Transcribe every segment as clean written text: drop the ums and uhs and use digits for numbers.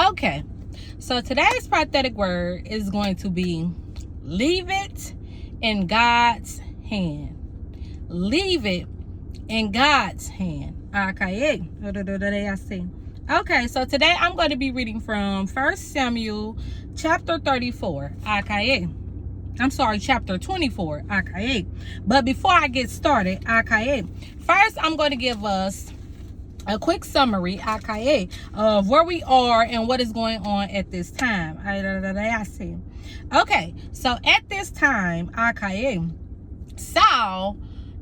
Okay, so today's prophetic word is going to be leave it in God's hand. Leave it in God's hand. Okay. Okay, so today I'm going to be reading from 1 Samuel chapter 34. Okay. I'm sorry, chapter 24. Okay. But before I get started, okay, first I'm going to give us a quick summary, okay, of where we are and what is going on at this time. Okay, so at this time, okay, Saul,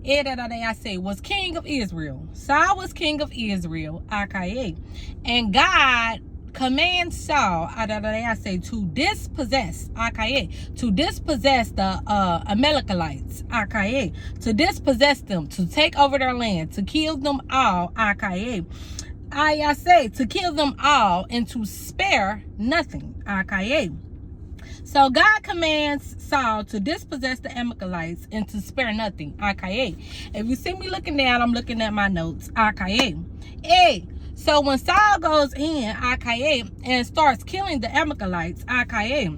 was king of Israel. Saul was king of Israel, okay, and God commands Saul, to dispossess, okay, to dispossess the Amalekites, okay, to dispossess them, to take over their land, to kill them all, okay, to kill them all and to spare nothing, okay. So God commands Saul to dispossess the Amalekites and to spare nothing, okay. If you see me looking down, I'm looking at my notes, okay. Hey. So when Saul goes in, okay, and starts killing the Amalekites, okay,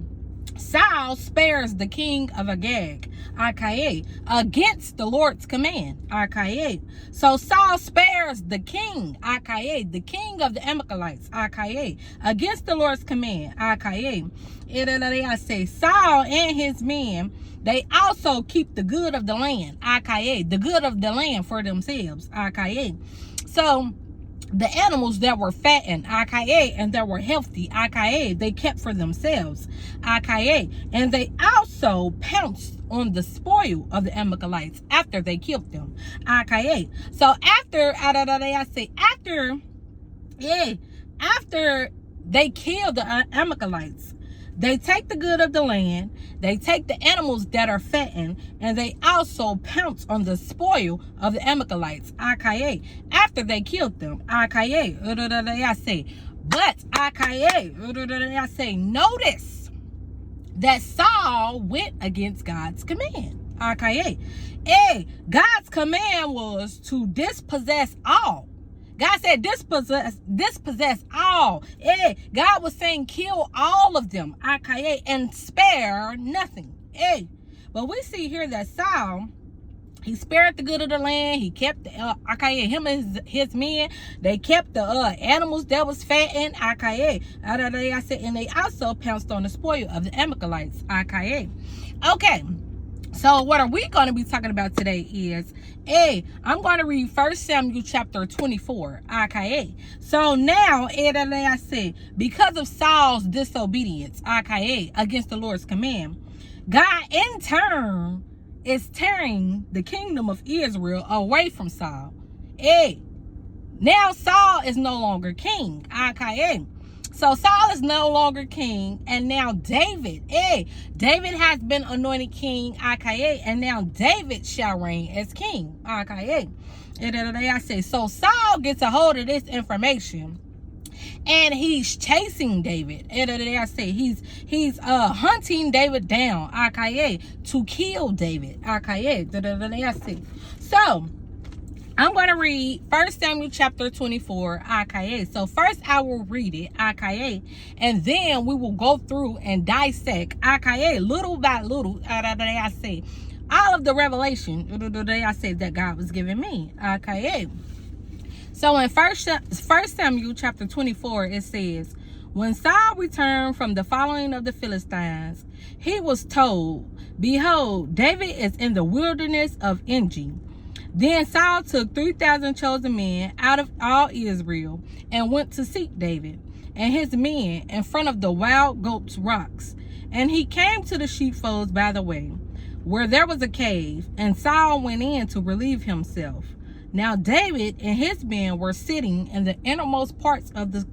Saul spares the king of Agag, okay, against the Lord's command, okay. So Saul spares the king, okay, the king of the Amalekites, okay, against the Lord's command, okay. I say Saul and his men, they also keep the good of the land, okay, the good of the land for themselves, okay. So the animals that were fattened, aka, and that were healthy, aka, they kept for themselves, aka, and they also pounced on the spoil of the Amalekites after they killed them, aka. So after they killed the Amalekites, they take the good of the land, they take the animals that are fattened, and they also pounce on the spoil of the Amalekites, aka, after they killed them, aka, notice that Saul went against God's command, aka, God's command was to dispossess all. God said dispossess all. God was saying kill all of them, okay, and spare nothing. But we see here that Saul, he spared the good of the land. He kept him and his men, they kept the animals that was fattened, okay. And they also pounced on the spoil of the Amalekites, okay. Okay. So what are we going to be talking about today is, I'm going to read 1 Samuel chapter 24, okay. So now, because of Saul's disobedience, okay, against the Lord's command, God in turn is tearing the kingdom of Israel away from Saul. Now Saul is no longer king, okay. So Saul is no longer king, and now David has been anointed king, aka, and now David shall reign as king, aka. So Saul gets a hold of this information, and he's chasing David. He's hunting David down, aka, to kill David, aka. So I'm going to read 1 Samuel chapter 24, aka. So first I will read it, aka, and then we will go through and dissect, aka, little by little, all of the revelation, that God was giving me, aka. So in 1 Samuel chapter 24, it says, when Saul returned from the following of the Philistines, he was told, behold, David is in the wilderness of En. Then Saul took 3,000 chosen men out of all Israel and went to seek David and his men in front of the wild goats' rocks. And he came to the sheepfolds by the way, where there was a cave, and Saul went in to relieve himself. Now David and his men were sitting in the innermost parts of the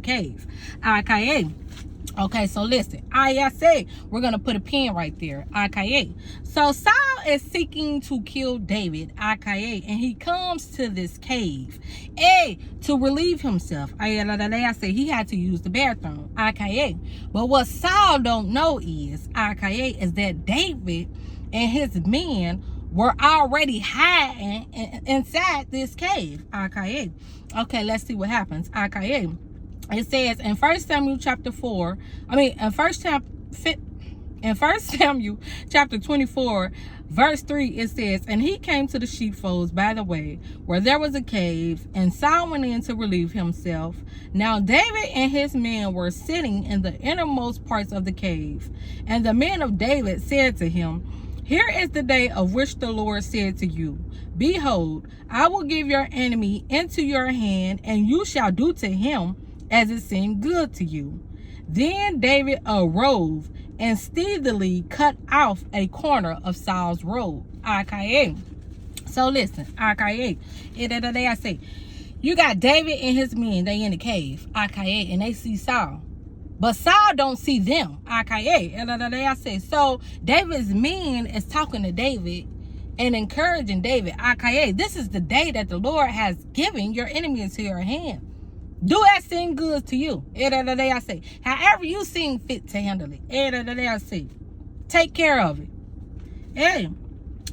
cave. Okay, so listen, I say we're gonna put a pin right there, okay. So Saul is seeking to kill David, okay, and he comes to this cave, to relieve himself. I say he had to use the bathroom, okay. But what Saul don't know is that David and his men were already hiding inside this cave. Okay, let's see what happens. Okay, it says in 1 Samuel chapter 4, in 1 Samuel chapter 24, verse 3, it says, and he came to the sheepfolds by the way, where there was a cave, and Saul went in to relieve himself. Now David and his men were sitting in the innermost parts of the cave. And the men of David said to him, here is the day of which the Lord said to you, behold, I will give your enemy into your hand, and you shall do to him as it seemed good to you. Then David arose and steadily cut off a corner of Saul's robe. Okay. So listen, okay. I say, you got David and his men, they in the cave. Okay, and they see Saul. But Saul don't see them. Okay, I say, so David's men is talking to David and encouraging David. Okay, this is the day that the Lord has given your enemy into your hand. Do that seem good to you? I say, however you seem fit to handle it. I say, take care of it. Hey.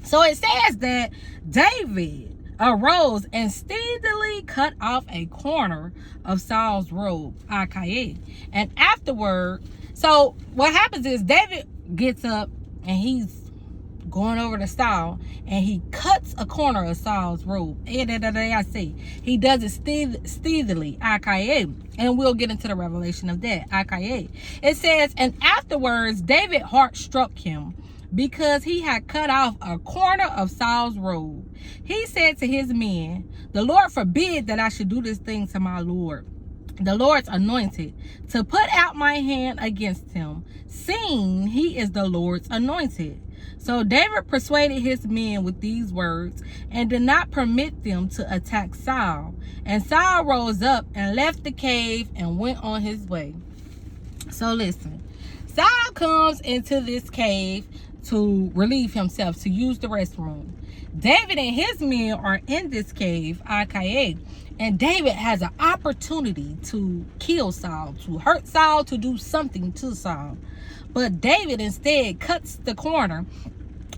So it says that David arose and steadily cut off a corner of Saul's robe. Okay. And afterward, so what happens is David gets up and he's going over to Saul, and he cuts a corner of Saul's robe. I say, he does it steadily. Okay. And we'll get into the revelation of that. Okay. It says, and afterwards David's heart struck him, because he had cut off a corner of Saul's robe. He said to his men, the Lord forbid that I should do this thing to my Lord, the Lord's anointed, to put out my hand against him, seeing he is the Lord's anointed. So David persuaded his men with these words, and did not permit them to attack Saul. And Saul rose up and left the cave and went on his way. So listen, Saul comes into this cave to relieve himself, to use the restroom. David and his men are in this cave, okay, and David has an opportunity to kill Saul, to hurt Saul, to do something to Saul. But David instead cuts the corner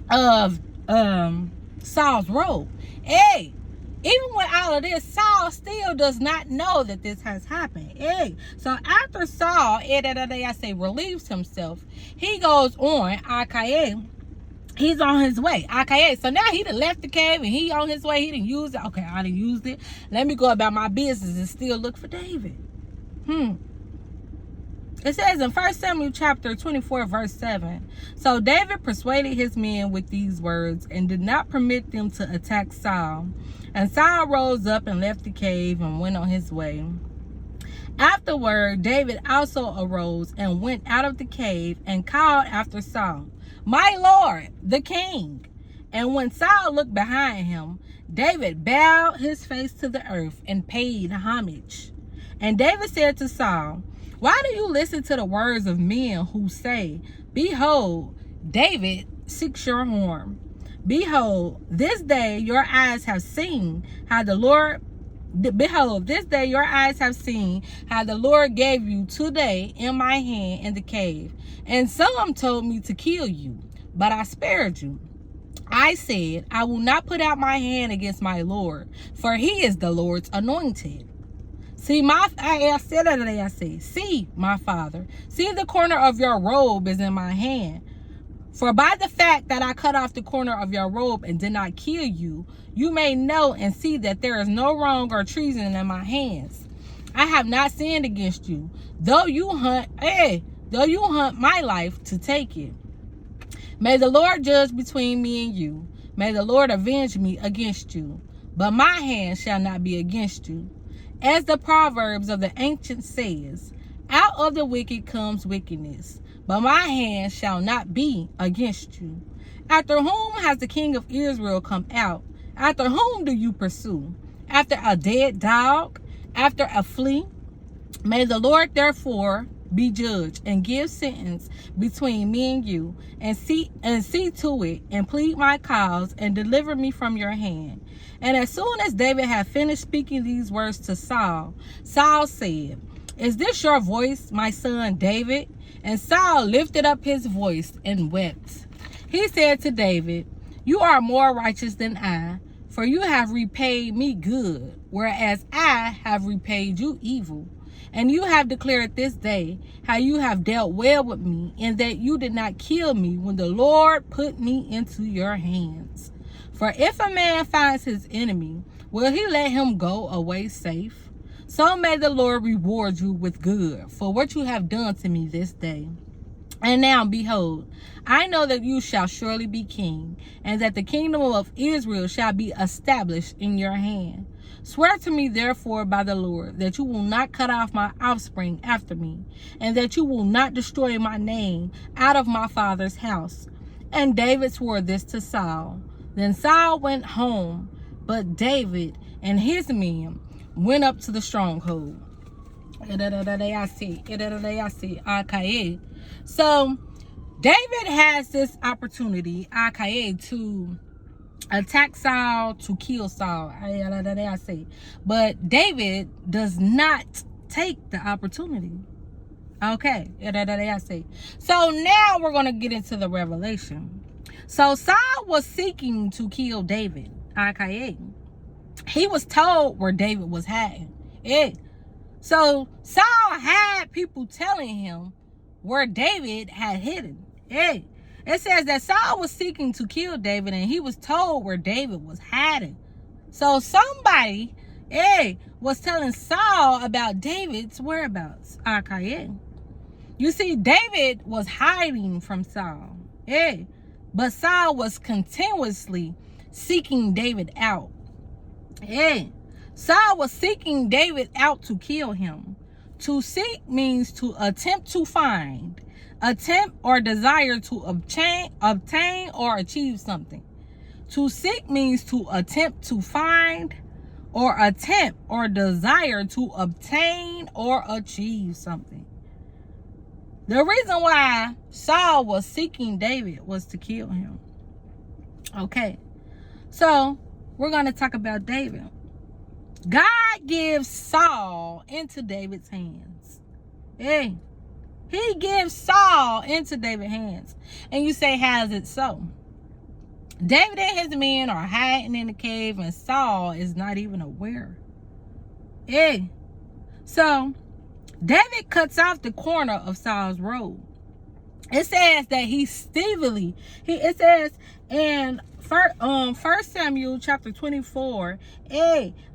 of Saul's robe. Hey, even with all of this, Saul still does not know that this has happened. Hey, so after Saul, I say, relieves himself, he goes on, okay, he's on his way. Okay, so now he done left the cave and he on his way. He didn't use it. Okay, I didn't use it. Let me go about my business and still look for David. It says in 1 Samuel chapter 24, verse 7, so David persuaded his men with these words, and did not permit them to attack Saul. And Saul rose up and left the cave and went on his way. Afterward, David also arose and went out of the cave and called after Saul, my Lord, the king. And when Saul looked behind him, David bowed his face to the earth and paid homage. And David said to Saul, why do you listen to the words of men who say, behold, David seeks your harm? Behold, this day your eyes have seen how the Lord gave you today in my hand in the cave. And some told me to kill you, but I spared you. I said, I will not put out my hand against my Lord, for he is the Lord's anointed. See, my father, see the corner of your robe is in my hand. For by the fact that I cut off the corner of your robe and did not kill you, you may know and see that there is no wrong or treason in my hands. I have not sinned against you, though you hunt my life to take it. May the Lord judge between me and you. May the Lord avenge me against you, but my hand shall not be against you. As the Proverbs of the ancient says, out of the wicked comes wickedness, but my hand shall not be against you. After whom has the king of Israel come out? After whom do you pursue? After a dead dog? After a flea? May the Lord therefore be judge and give sentence between me and you, and see to it, and plead my cause, and deliver me from your hand. And as soon as David had finished speaking these words to Saul, Saul said, is this your voice, my son David? And Saul lifted up his voice and wept. He said to David, You are more righteous than I, for you have repaid me good, whereas I have repaid you evil. And you have declared this day how you have dealt well with me, and that you did not kill me when the Lord put me into your hands. For if a man finds his enemy, will he let him go away safe? So may the Lord reward you with good for what you have done to me this day. And now, behold, I know that you shall surely be king, and that the kingdom of Israel shall be established in your hand. Swear to me, therefore, by the Lord, that you will not cut off my offspring after me, and that you will not destroy my name out of my father's house. And David swore this to Saul. Then Saul went home, but David and his men went up to the stronghold. So David has this opportunity, to attack Saul, to kill Saul. But David does not take the opportunity. Okay. So now we're going to get into the revelation. So Saul was seeking to kill David. He was told where David was hiding. So Saul had people telling him where David had hidden. It says that Saul was seeking to kill David, and he was told where David was hiding. So somebody was telling Saul about David's whereabouts. You see, David was hiding from Saul. But Saul was continuously seeking David out. Saul was seeking David out to kill him. To seek means to attempt to find, attempt or desire to obtain or achieve something. To seek means to attempt to find, or attempt or desire to obtain or achieve something. The reason why Saul was seeking David was to kill him. Okay, so we're going to talk about David. God gives Saul into David's hands. He gives Saul into David's hands. And you say, how is it so? David and his men are hiding in the cave, and Saul is not even aware. So David cuts off the corner of Saul's robe. It says that he stealthily, it says in 1 Samuel chapter 24,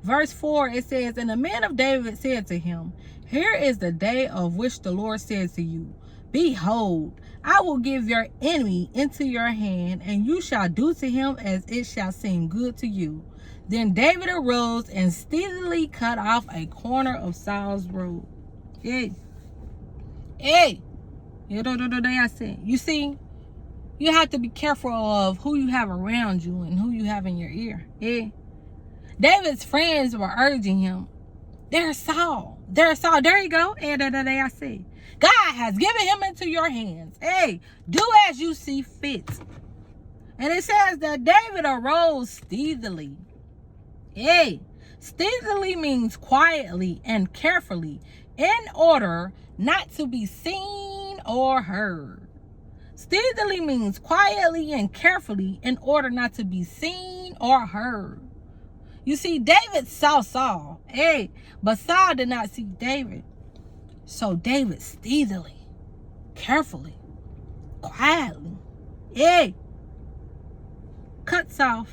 verse 4, it says, and the men of David said to him, here is the day of which the Lord said to you, behold, I will give your enemy into your hand, and you shall do to him as it shall seem good to you. Then David arose and stealthily cut off a corner of Saul's robe. You see, you have to be careful of who you have around you and who you have in your ear. David's friends were urging him, there's Saul. There you go. God has given him into your hands. Do as you see fit. And it says that David arose stealthily. Stealthily means quietly and carefully, in order not to be seen or heard. Stealthily means quietly and carefully, in order not to be seen or heard. You see, David saw Saul, but Saul did not see David. So David stealthily, carefully, quietly, cuts off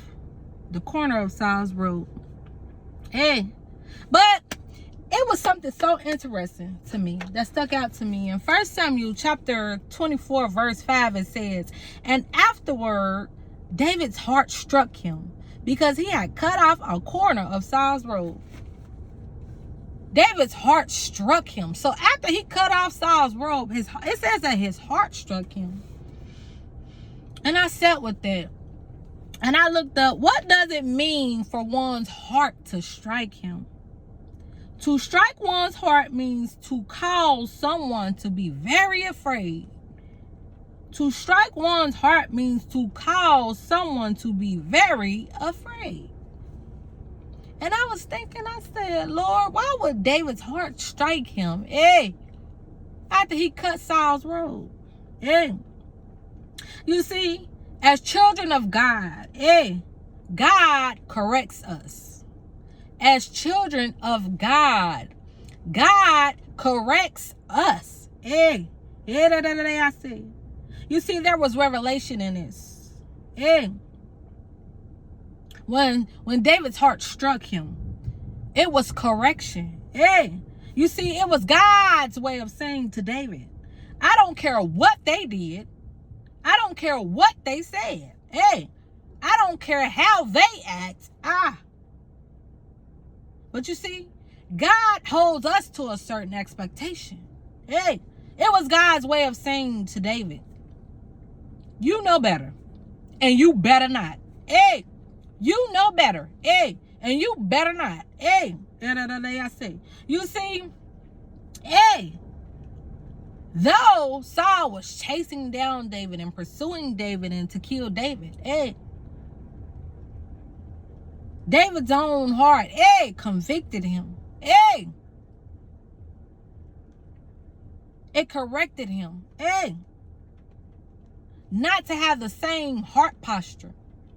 the corner of Saul's robe. But it was something so interesting to me that stuck out to me. In 1 Samuel chapter 24, verse 5, it says, and afterward, David's heart struck him because he had cut off a corner of Saul's robe. David's heart struck him. So after he cut off Saul's robe, it says that his heart struck him. And I sat with that. And I looked up, what does it mean for one's heart to strike him? To strike one's heart means to cause someone to be very afraid. To strike one's heart means to cause someone to be very afraid. And I was thinking, I said, Lord, why would David's heart strike him? After he cut Saul's robe. You see, As children of God, God corrects us. As children of God, God corrects us. I see. You see, there was revelation in this. When David's heart struck him, it was correction. You see, it was God's way of saying to David, I don't care what they did. I don't care what they said. I don't care how they act. But you see, God holds us to a certain expectation. It was God's way of saying to David, you know better, and you better not. You know better, and you better not. You see, though Saul was chasing down David and pursuing David and to kill David, David's own heart, convicted him. It corrected him, not to have the same heart posture.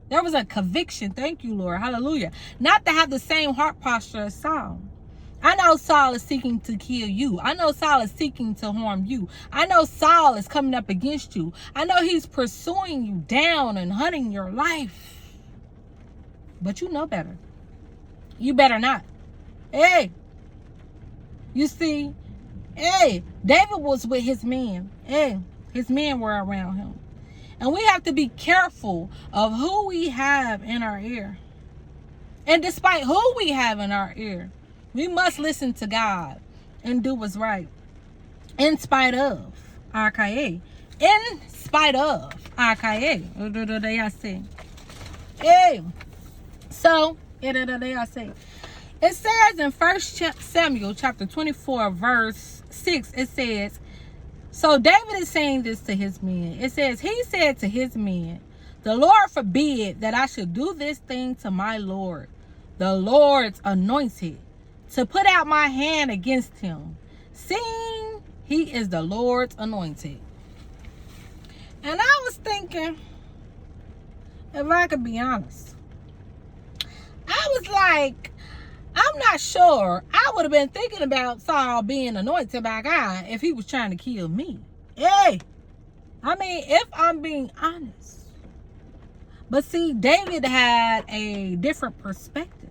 There was a conviction, thank you, Lord, hallelujah, not to have the same heart posture as Saul. I know Saul is seeking to kill you. I know Saul is seeking to harm you. I know Saul is coming up against you. I know he's pursuing you down and hunting your life. But you know better. You better not. You see, David was with his men. His men were around him. And we have to be careful of who we have in our ear. And despite who we have in our ear, we must listen to God and do what's right. In spite of. In spite of. So, it says in 1 Samuel chapter 24 verse 6, it says, so David is saying this to his men. It says, he said to his men, the Lord forbid that I should do this thing to my Lord, the Lord's anointed, to put out my hand against him, seeing he is the Lord's anointed. And I was thinking, if I could be honest, I was like, I'm not sure I would have been thinking about Saul being anointed by God if he was trying to kill me. I mean, if I'm being honest. But see, David had a different perspective.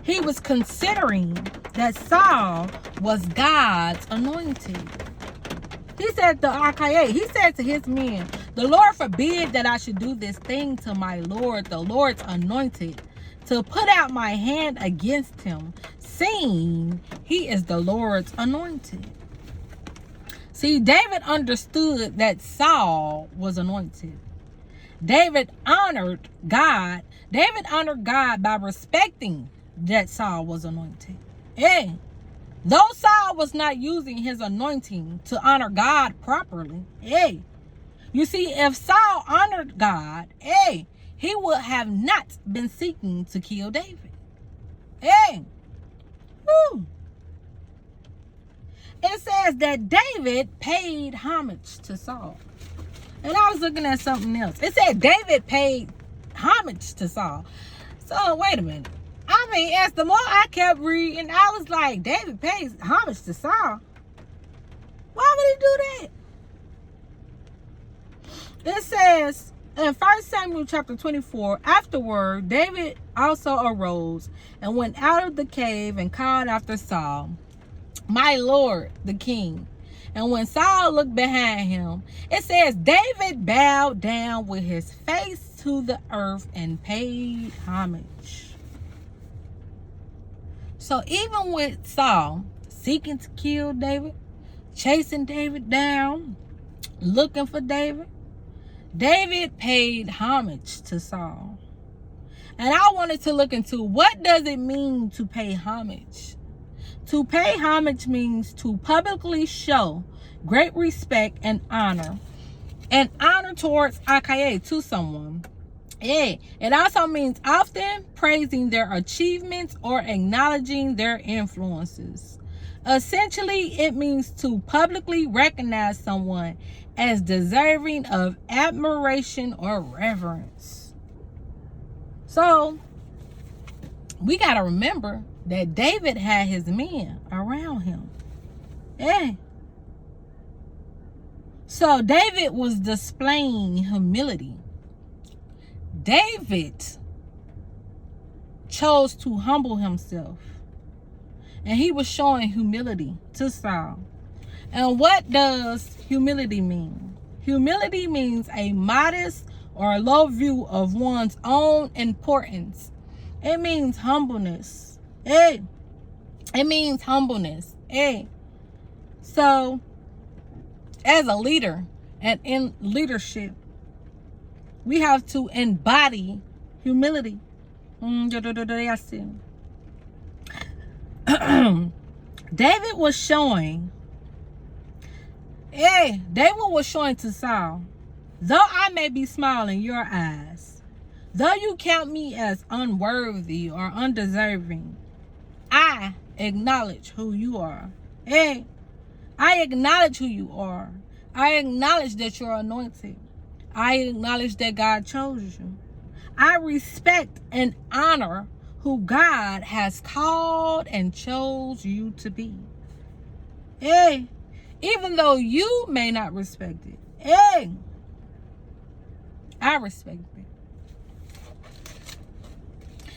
He was considering that Saul was God's anointed. He said to his men, the Lord forbid that I should do this thing to my Lord, the Lord's anointed, to put out my hand against him, seeing he is the Lord's anointed. See, David understood that Saul was anointed. David honored God. David honored God by respecting that Saul was anointed. Though Saul was not using his anointing to honor God properly, you see, if Saul honored God, he would have not been seeking to kill David. It says that David paid homage to Saul. And I was looking at something else. It said David paid homage to Saul. So, wait a minute. I mean, as the more I kept reading, I was like, David pays homage to Saul. Why would he do that? It says in 1 Samuel chapter 24, afterward, David also arose and went out of the cave and called after Saul, my Lord, the king. And when Saul looked behind him, it says David bowed down with his face to the earth and paid homage. So even with Saul seeking to kill David, chasing David down, looking for David, David paid homage to Saul. And I wanted to look into, what does it mean to pay homage? To pay homage means to publicly show great respect and honor towards to someone. Yeah. It also means often praising their achievements or acknowledging their influences. Essentially, it means to publicly recognize someone as deserving of admiration or reverence. So, we got to remember that David had his men around him. Yeah. So, David was displaying humility. David chose to humble himself, and he was showing humility to Saul. And what does humility mean? Humility means a modest or low view of one's own importance. It means humbleness. Hey, it means humbleness. Hey, so as a leader and in leadership, we have to embody humility. David was showing, to Saul, though I may be small in your eyes, though you count me as unworthy or undeserving, I acknowledge who you are. Hey, I acknowledge who you are. I acknowledge that you're anointed. I acknowledge that God chose you. I respect and honor who God has called and chose you to be. Hey, even though you may not respect it, hey, I respect it.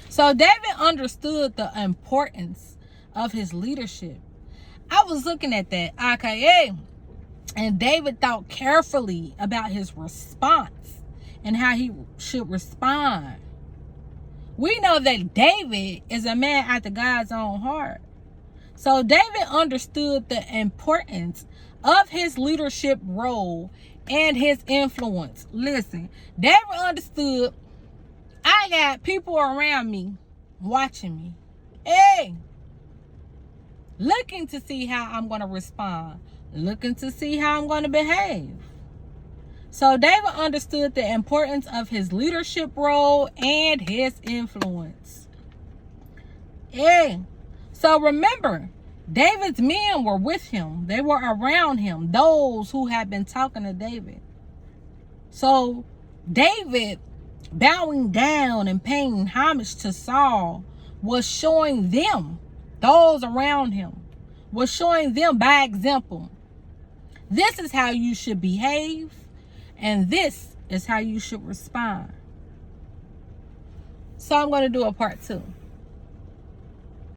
So David understood the importance of his leadership. I was looking at that, okay, and David thought carefully about his response and how he should respond. We know that David is a man after God's own heart. So David understood the importance of his leadership role and his influence. Listen, David understood, I got people around me watching me. Hey, looking to see how I'm going to respond. Looking to see how I'm going to behave. So David understood the importance of his leadership role and his influence. Yeah. So remember, David's men were with him. They were around him. Those who had been talking to David. So David bowing down and paying homage to Saul was showing them, those around him, was showing them by example. This is how you should behave, and this is how you should respond. So I'm going to do a part 2.